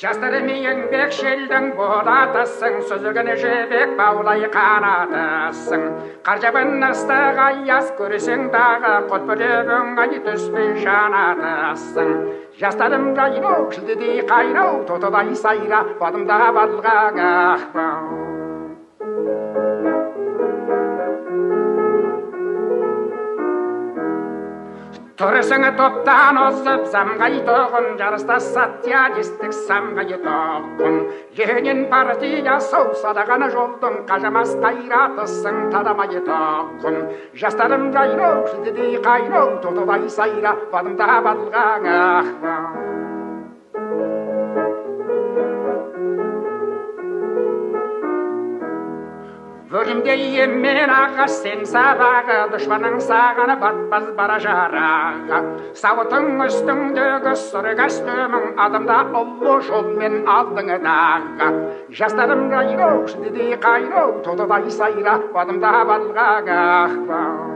Жастарым еңбек шелдің болатысың, сүзігіні жебек баулай қанатысың. Қаржабын ыстық аяз көрсең дағы, құтпыребің ай түспей жанатысың. Жастарым жайнау, шілдедей қайнау, тотыдай сайра, бадымда бадылған ақпау. Тұрысыңы топтан озып, замғай тоғын, жарыста социалистік самғай тоғын. Ленин партия соусадағаны жолдың, қажамас қайратысың тадамай тоғын. Жастарым жайнау, шілдедей қайнау, тотыдай сайра, бадымда бадылған ақпау. Бөлімде емен ағаш сен сабағы, дұшпаның сағаны батпаз бара жараға. Сауытың үстіңдегі сұр костюмің, адамда ұлы жолмен алдыңыдағы. Жастарым жайнау, шілдедей қайнау, тотыдай сайра, бадымда бадылған ақпау.